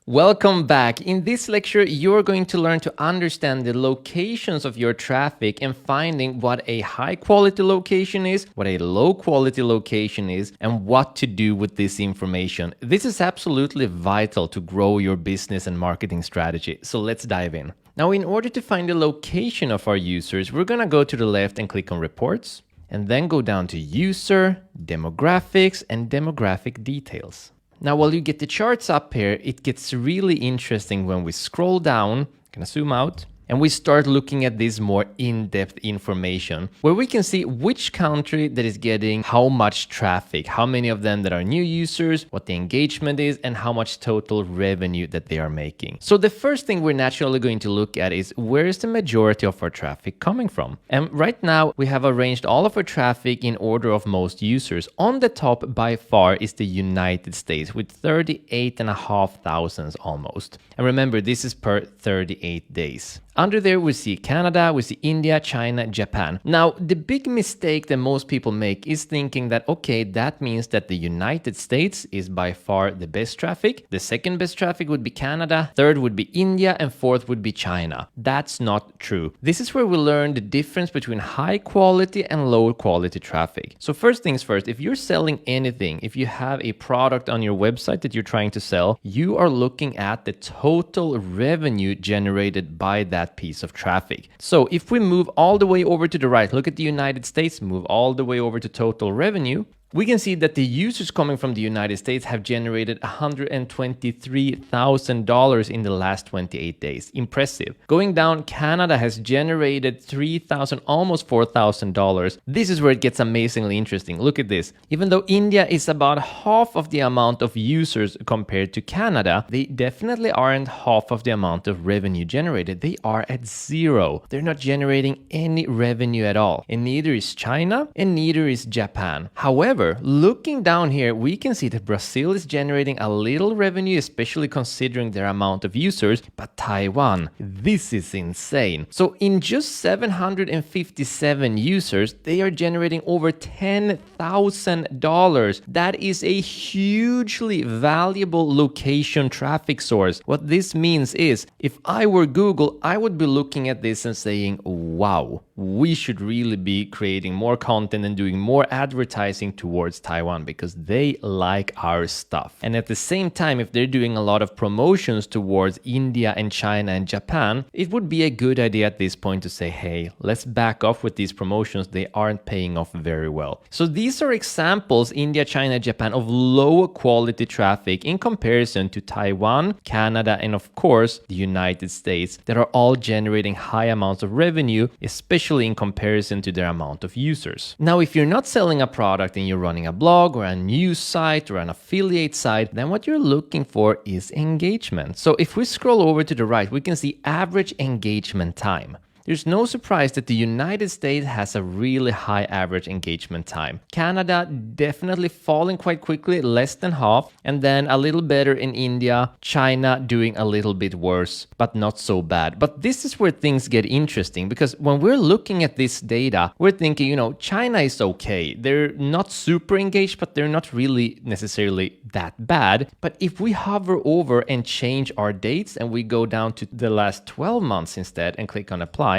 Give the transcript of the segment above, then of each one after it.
Welcome back. In this lecture, you're going to learn to understand the locations of your traffic and finding what a high quality location is, what a low quality location is, and what to do with this information. This is absolutely vital to grow your business and marketing strategy. So let's dive in. Now, in order to find the location of our users, we're going to go to the left and click on Reports, and then go down to User, Demographics, and Demographic Details. Now, while you get the charts up here, it gets really interesting when we scroll down, gonna zoom out, and we start looking at this more in-depth information where we can see which country that is getting how much traffic, how many of them that are new users, what the engagement is, and how much total revenue that they are making. So the first thing we're naturally going to look at is where is the majority of our traffic coming from? And right now we have arranged all of our traffic in order of most users. On the top by far is the United States with 38,500 almost. And remember, this is per 38 days. Under there, we see Canada, we see India, China, Japan. Now, the big mistake that most people make is thinking that, okay, that means that the United States is by far the best traffic. The second best traffic would be Canada, third would be India, and fourth would be China. That's not true. This is where we learn the difference between high quality and low quality traffic. So first things first, if you're selling anything, if you have a product on your website that you're trying to sell, you are looking at the total revenue generated by that piece of traffic. So if we move all the way over to the right, look at the United States, move all the way over to total revenue, we can see that the users coming from the United States have generated $123,000 in the last 28 days. Impressive. Going down, Canada has generated $3,000, almost $4,000. This is where it gets amazingly interesting. Look at this. Even though India is about half of the amount of users compared to Canada, they definitely aren't half of the amount of revenue generated. They are at zero. They're not generating any revenue at all. And neither is China, and neither is Japan. However, looking down here, we can see that Brazil is generating a little revenue, especially considering their amount of users, but Taiwan, this is insane. So in just 757 users, they are generating over $10,000. That is a hugely valuable location traffic source. What this means is, if I were Google, I would be looking at this and saying, wow, we should really be creating more content and doing more advertising towards Taiwan because they like our stuff. And at the same time, if they're doing a lot of promotions towards India and China and Japan, it would be a good idea at this point to say, hey, let's back off with these promotions. They aren't paying off very well. So these are examples, India, China, Japan, of low quality traffic in comparison to Taiwan, Canada, and of course, the United States that are all generating high amounts of revenue, especially in comparison to their amount of users. Now, if you're not selling a product and you're running a blog or a news site or an affiliate site, then what you're looking for is engagement. So if we scroll over to the right, we can see average engagement time. There's no surprise that the United States has a really high average engagement time. Canada definitely falling quite quickly, less than half, and then a little better in India, China doing a little bit worse, but not so bad. But this is where things get interesting because when we're looking at this data, we're thinking, China is okay. They're not super engaged, but they're not really necessarily that bad. But if we hover over and change our dates and we go down to the last 12 months instead and click on apply,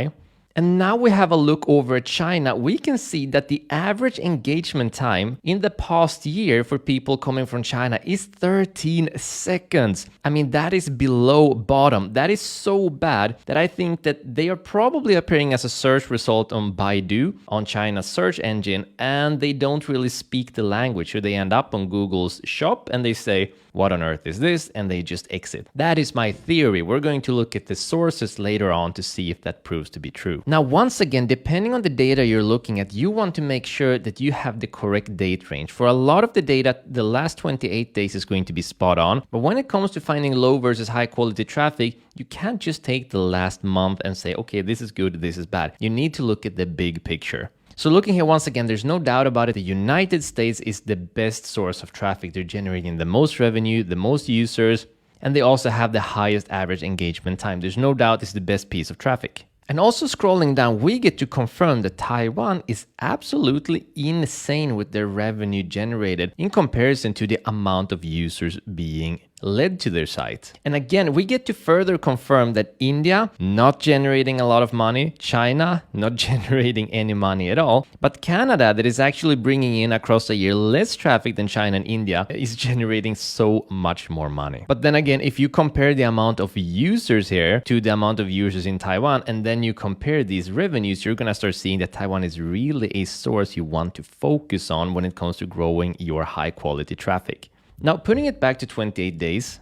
and now we have a look over at China, we can see that the average engagement time in the past year for people coming from China is 13 seconds. I mean, that is below bottom. That is so bad that I think that they are probably appearing as a search result on Baidu, on China's search engine, and they don't really speak the language. So they end up on Google's shop and they say, what on earth is this? And they just exit. That is my theory. We're going to look at the sources later on to see if that proves to be true. Now, once again, depending on the data you're looking at, you want to make sure that you have the correct date range. For a lot of the data, the last 28 days is going to be spot on. But when it comes to finding low versus high quality traffic, you can't just take the last month and say, okay, this is good, this is bad. You need to look at the big picture. So looking here once again, there's no doubt about it. The United States is the best source of traffic. They're generating the most revenue, the most users, and they also have the highest average engagement time. There's no doubt it's the best piece of traffic. And also scrolling down, we get to confirm that Taiwan is absolutely insane with their revenue generated in comparison to the amount of users being led to their site. And again, we get to further confirm that India, not generating a lot of money, China, not generating any money at all, but Canada, that is actually bringing in across a year less traffic than China and India, is generating so much more money. But then again, if you compare the amount of users here to the amount of users in Taiwan, and then you compare these revenues, you're gonna start seeing that Taiwan is really a source you want to focus on when it comes to growing your high quality traffic. Now, putting it back to 28 days,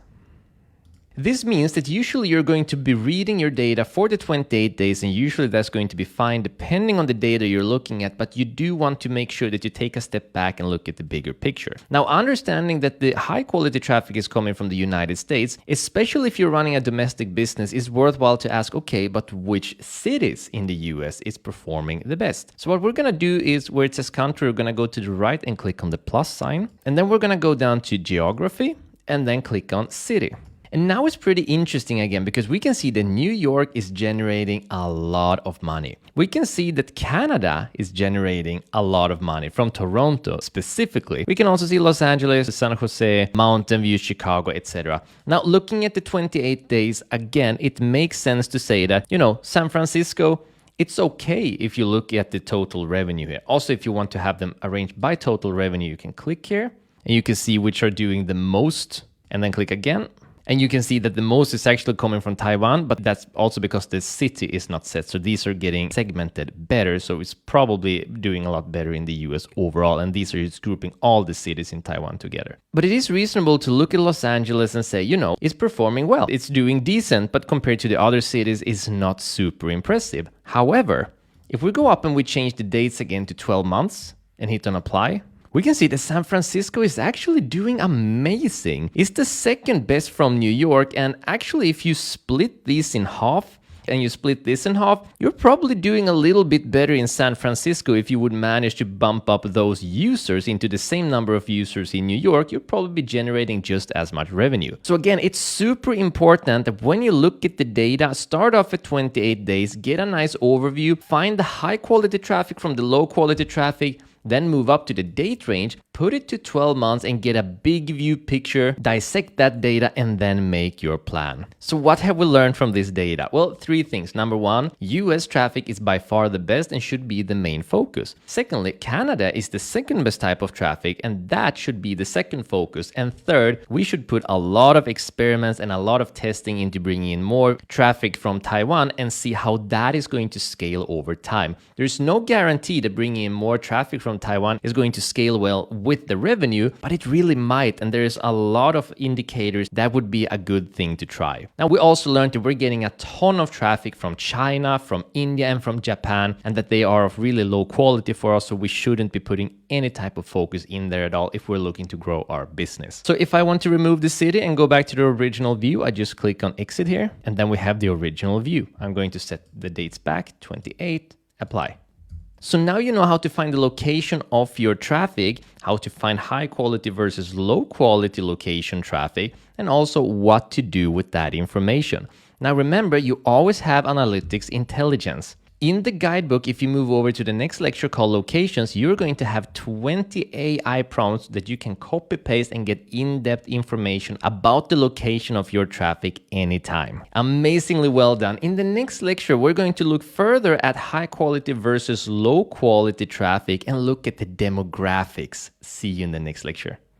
this means that usually you're going to be reading your data for the 28 days, and usually that's going to be fine depending on the data you're looking at, but you do want to make sure that you take a step back and look at the bigger picture. Now, understanding that the high quality traffic is coming from the United States, especially if you're running a domestic business, is worthwhile to ask, okay, but which cities in the US is performing the best? So what we're gonna do is, where it says country, we're gonna go to the right and click on the plus sign, and then we're gonna go down to geography and then click on city. And now it's pretty interesting again, because we can see that New York is generating a lot of money. We can see that Canada is generating a lot of money from Toronto specifically. We can also see Los Angeles, San Jose, Mountain View, Chicago, etc. Now, looking at the 28 days, again, it makes sense to say that, San Francisco, it's okay if you look at the total revenue here. Also, if you want to have them arranged by total revenue, you can click here and you can see which are doing the most, and then click again. And you can see that the most is actually coming from Taiwan, but that's also because the city is not set. So these are getting segmented better. So it's probably doing a lot better in the US overall. And these are just grouping all the cities in Taiwan together. But it is reasonable to look at Los Angeles and say, it's performing well. It's doing decent, but compared to the other cities, it's not super impressive. However, if we go up and we change the dates again to 12 months and hit on apply, we can see that San Francisco is actually doing amazing. It's the second best from New York, and actually if you split these in half and you split this in half, you're probably doing a little bit better in San Francisco. If you would manage to bump up those users into the same number of users in New York, you'll probably be generating just as much revenue. So again, it's super important that when you look at the data, start off at 28 days, get a nice overview, find the high quality traffic from the low quality traffic, then move up to the date range, put it to 12 months and get a big view picture, dissect that data, and then make your plan. So what have we learned from this data? Well, 3 things. Number 1, US traffic is by far the best and should be the main focus. Secondly, Canada is the second best type of traffic, and that should be the second focus. And third, we should put a lot of experiments and a lot of testing into bringing in more traffic from Taiwan and see how that is going to scale over time. There's no guarantee that bringing in more traffic from Taiwan is going to scale well with the revenue, but it really might, and there's a lot of indicators that would be a good thing to try. Now, we also learned that we're getting a ton of traffic from China, from India, and from Japan, and that they are of really low quality for us, so we shouldn't be putting any type of focus in there at all if we're looking to grow our business. So if I want to remove the city and go back to the original view, I just click on exit here, and then we have the original view. I'm going to set the dates back, 28, apply. So now you know how to find the location of your traffic, how to find high quality versus low quality location traffic, and also what to do with that information. Now remember, you always have analytics intelligence. In the guidebook, if you move over to the next lecture called Locations, you're going to have 20 AI prompts that you can copy paste and get in-depth information about the location of your traffic anytime. Amazingly well done. In the next lecture, we're going to look further at high quality versus low quality traffic and look at the demographics. See you in the next lecture.